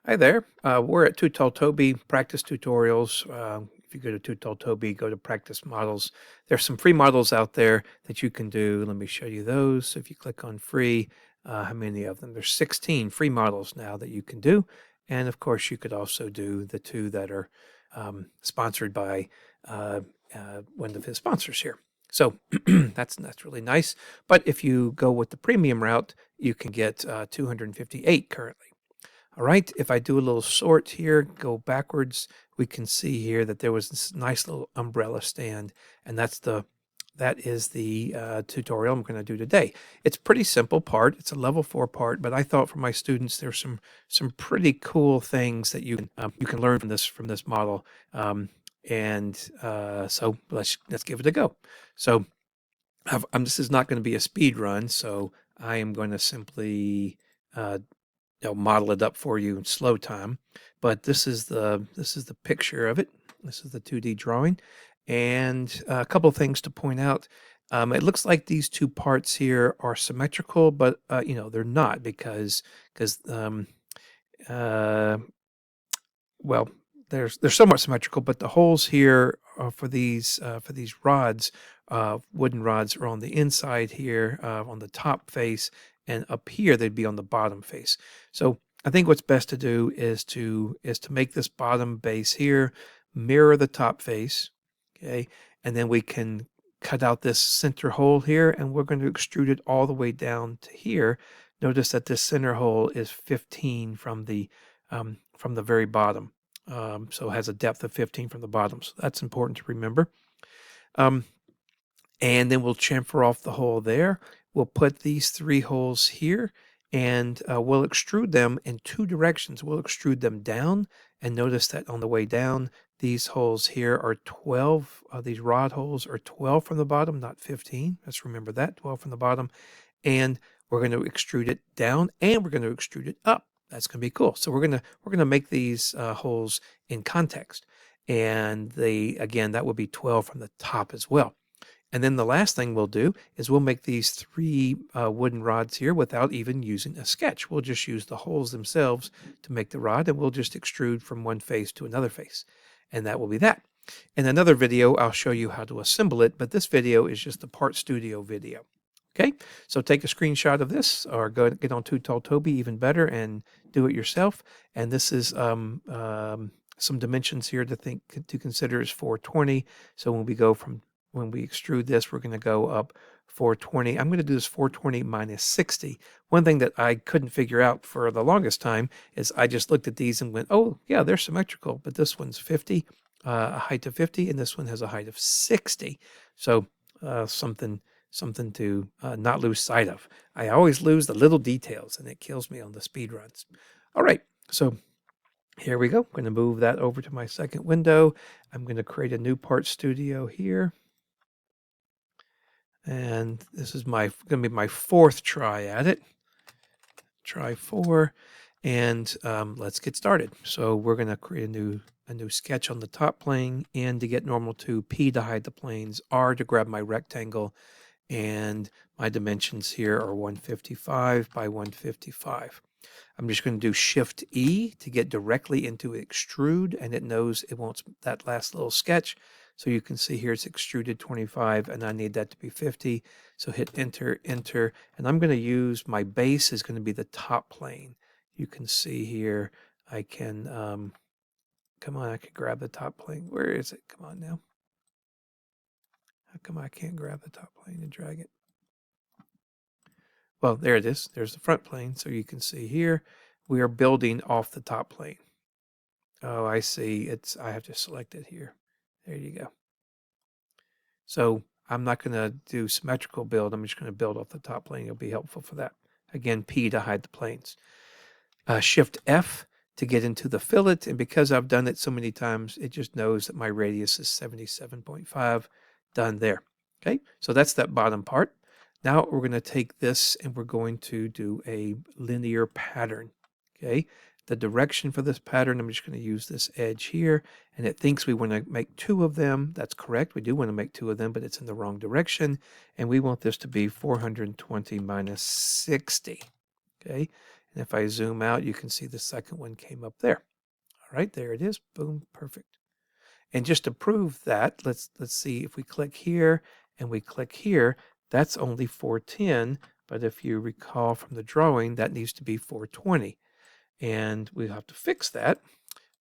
Hi there. We're at Too Tall Toby practice tutorials. If you go to Too Tall Toby, go to practice models. There's some free models out there that you can do. Let me show you those. So if you click on free, how many of them? There's 16 free models now that you can do. And of course, you could also do the two that are sponsored by one of his sponsors here. So that's really nice. But if you go with the premium route, you can get 258 currently. All right, if I do a little sort here, go backwards, we can see here that there was this nice little umbrella stand, and that is the tutorial I'm going to do today. It's a pretty simple part. It's a level 4 part, but I thought for my students there's some pretty cool things that you can learn from this model, so let's give it a go. So this is not going to be a speed run, so I am going to simply they'll model it up for you in slow time. But this is the picture of it. This is the 2D drawing, and a couple of things to point out. It looks like these two parts here are symmetrical, but they're not because uh, well, they're somewhat symmetrical, but the holes here for these rods, wooden rods, are on the inside here, on the top face, and up here they'd be on the bottom face. So I think what's best to do is to make this bottom base here mirror the top face, okay, and then we can cut out this center hole here, and we're going to extrude it all the way down to here. Notice that this center hole is 15 from the very bottom. So it has a depth of 15 from the bottom. So that's important to remember. Um, and then we'll chamfer off the hole there. We'll put these three holes here, and we'll extrude them in two directions. We'll extrude them down, and notice that on the way down, these holes here are 12. These rod holes are 12 from the bottom, not 15. Let's remember that, 12 from the bottom. And we're going to extrude it down, and we're going to extrude it up. That's going to be cool. So we're gonna make these holes in context, and again that will be 12 from the top as well. And then the last thing we'll do is we'll make these three wooden rods here without even using a sketch. We'll just use the holes themselves to make the rod, and we'll just extrude from one face to another face, and that will be that. In another video, I'll show you how to assemble it, but this video is just a part studio video. Okay, so take a screenshot of this, or go get on Too Tall Toby, even better, and do it yourself. And this is some dimensions here to consider is 420. So when we extrude this, we're going to go up 420. I'm going to do this 420 minus 60. One thing that I couldn't figure out for the longest time is I just looked at these and went, oh yeah, they're symmetrical, but this one's 50, a height of 50, and this one has a height of 60. So something to not lose sight of. I always lose the little details, and it kills me on the speed runs. All right, so here we go. I'm going to move that over to my second window. I'm going to create a new part studio here. And this is going to be my fourth try at it. Try 4, and let's get started. So we're going to create a new sketch on the top plane, N to get normal to, P to hide the planes, R to grab my rectangle, and my dimensions here are 155 by 155. I'm just going to do Shift E to get directly into extrude, and it knows it wants that last little sketch. So you can see here it's extruded 25, and I need that to be 50. So hit enter, enter, and I'm going to use my base is going to be the top plane. You can see here I can, come on, I can grab the top plane. Where is it? Come on now. How come I can't grab the top plane and drag it? Well, there it is. There's the front plane. So you can see here, we are building off the top plane. Oh, I see. I have to select it here. There you go. So I'm not going to do symmetrical build. I'm just going to build off the top plane. It'll be helpful for that. Again, P to hide the planes. Shift F to get into the fillet. And because I've done it so many times, it just knows that my radius is 77.5. Done there. Okay, so that's that bottom part. Now we're going to take this and we're going to do a linear pattern. Okay, the direction for this pattern, I'm just going to use this edge here, and it thinks we want to make 2 of them. That's correct. We do want to make 2 of them, but it's in the wrong direction, and we want this to be 420 minus 60. Okay, And if I zoom out, you can see the second one came up there. All right, there it is. Boom, perfect. And just to prove that, let's see if we click here and we click here, that's only 410. But if you recall from the drawing, that needs to be 420. And we have to fix that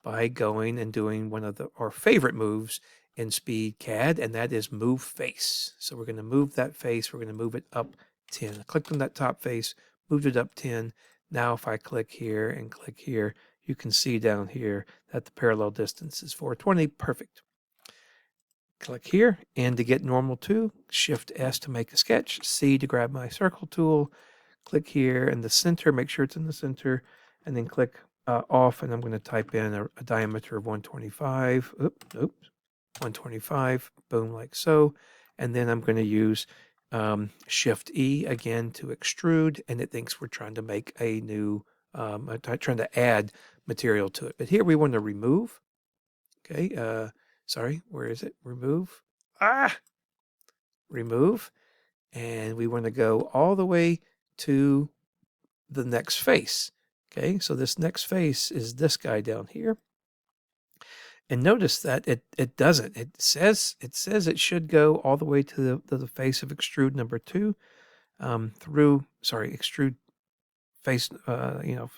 by going and doing one of our favorite moves in Speed CAD, and that is move face. So we're going to move that face. We're going to move it up 10. I clicked on that top face, moved it up 10. Now if I click here and click here, you can see down here that the parallel distance is 420. Perfect. Click here, and to get normal to, Shift S to make a sketch, C to grab my circle tool, click here in the center, make sure it's in the center, and then click off, and I'm going to type in a diameter of 125. Oops, 125, boom, like so. And then I'm going to use Shift E again to extrude, and it thinks we're trying to make a new, trying to add material to it. But here we want to remove. Okay, sorry, where is it? Remove. Remove. And we want to go all the way to the next face. Okay, so this next face is this guy down here. And notice that it doesn't. It says it should go all the way to the face of extrude number 2, extrude face,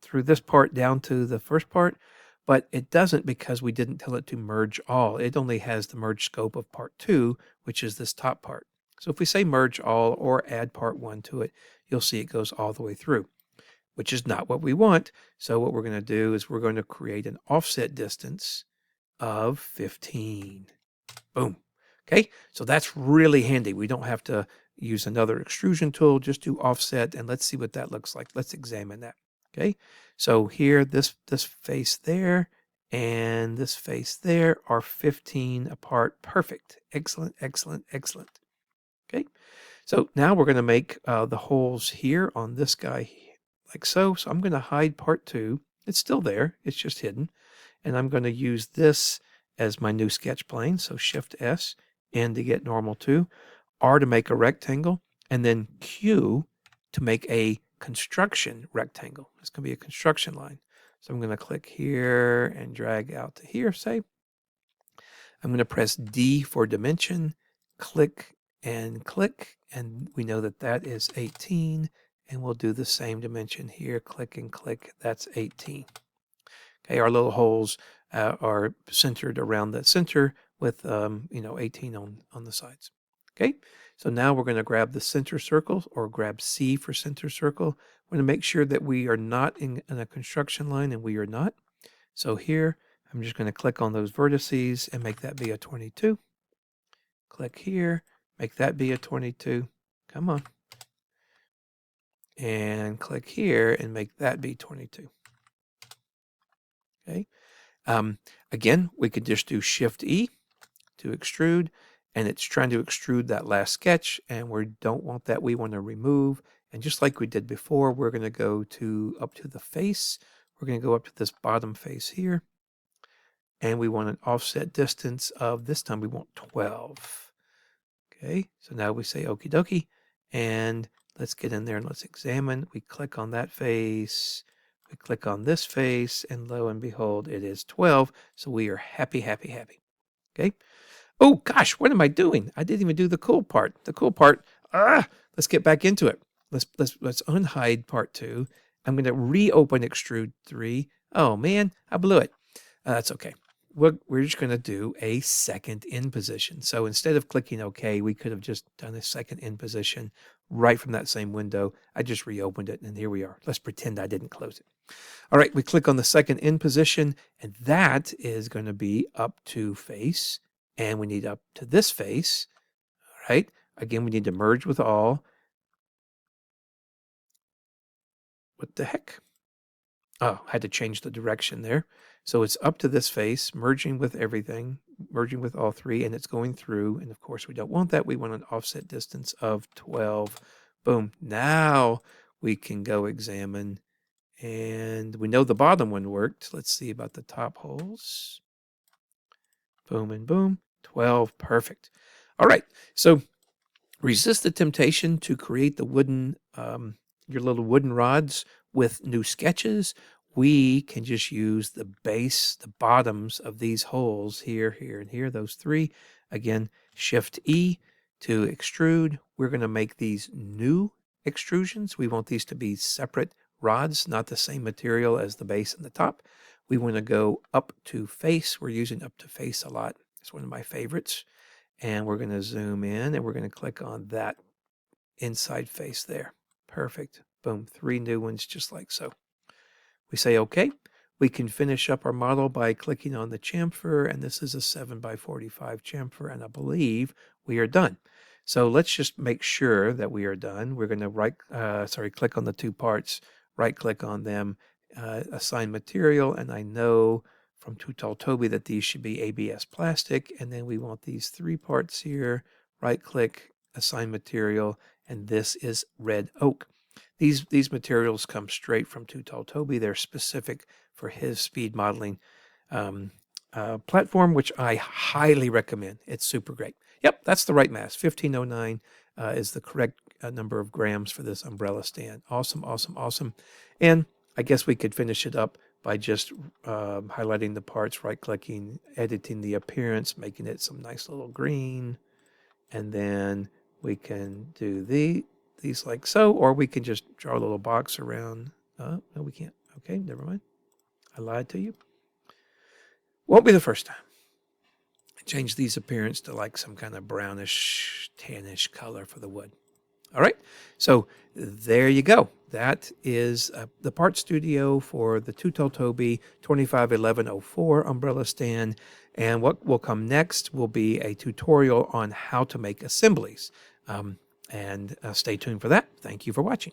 through this part down to the first part, but it doesn't because we didn't tell it to merge all. It only has the merge scope of part 2, which is this top part. So if we say merge all or add part 1 to it, you'll see it goes all the way through, which is not what we want. So what we're going to do is we're going to create an offset distance of 15. Boom. Okay, so that's really handy. We don't have to use another extrusion tool, just do offset, and let's see what that looks like. Let's examine that. Okay, so here, this face there and this face there are 15 apart. Perfect. Excellent, excellent, excellent. Okay, so now we're going to make the holes here on this guy like so. So I'm going to hide part 2. It's still there. It's just hidden. And I'm going to use this as my new sketch plane. So Shift S, N to get normal to, R to make a rectangle, and then Q to make a construction rectangle. It's going to be a construction line. So I'm going to click here and drag out to here, say. I'm going to press D for dimension, click, and we know that that is 18, and we'll do the same dimension here, click and click, that's 18. Okay, our little holes are centered around the center with 18 on the sides. Okay, so now we're going to grab the center circle, or grab C for center circle. We're going to make sure that we are not in a construction line, and we are not. So here, I'm just going to click on those vertices and make that be a 22. Click here, make that be a 22. Come on. And click here and make that be 22. Okay. Again, we could just do Shift E to extrude, and it's trying to extrude that last sketch, and we don't want that. We want to remove. And just like we did before, we're going to go up to the face. We're going to go up to this bottom face here, and we want an offset distance of, this time we want 12. Okay, so now we say okie dokie, and let's get in there and let's examine. We click on that face, we click on this face, and lo and behold, it is 12. So we are happy, happy, happy. Okay. Oh gosh, what am I doing? I didn't even do the cool part. The cool part. Let's get back into it. Let's unhide part 2. I'm going to reopen extrude 3. Oh man, I blew it. That's okay. We're just going to do a second in position. So instead of clicking OK, we could have just done a second in position right from that same window. I just reopened it, and here we are. Let's pretend I didn't close it. All right, we click on the second in position, and that is going to be up to face, and we need up to this face. All right, again, we need to merge with all. What the heck? Oh, I had to change the direction there. So it's up to this face, merging with everything, merging with all 3, and it's going through. And of course, we don't want that. We want an offset distance of 12. Boom. Now we can go examine. And we know the bottom one worked. Let's see about the top holes. Boom and boom. 12. Perfect. All right. So resist the temptation to create the wooden, your little wooden rods with new sketches, we can just use the base, the bottoms of these holes here, here, and here, those three. Again, Shift E to extrude. We're going to make these new extrusions. We want these to be separate rods, not the same material as the base and the top. We want to go up to face. We're using up to face a lot. It's one of my favorites. And we're going to zoom in and we're going to click on that inside face there. Perfect. Boom. 3 new ones just like so. We say OK. We can finish up our model by clicking on the chamfer, and this is a 7x45 chamfer, and I believe we are done. So let's just make sure that we are done. We're going to click on the 2 parts, right click on them, assign material, and I know from Too Tall Toby that these should be ABS plastic, and then we want these 3 parts here, right click, assign material, and this is red oak. These materials come straight from Too Tall Toby. They're specific for his speed modeling platform, which I highly recommend. It's super great. Yep, that's the right mass. 1509 is the correct number of grams for this umbrella stand. Awesome, awesome, awesome. And I guess we could finish it up by just highlighting the parts, right-clicking, editing the appearance, making it some nice little green, and then we can do these like so, or we can just draw a little box around. No, we can't. Okay, never mind. I lied to you. Won't be the first time. Change these appearance to like some kind of brownish, tannish color for the wood. All right, so there you go. That is the part studio for the Too Tall Toby 251104 umbrella stand. And what will come next will be a tutorial on how to make assemblies. And stay tuned for that. Thank you for watching.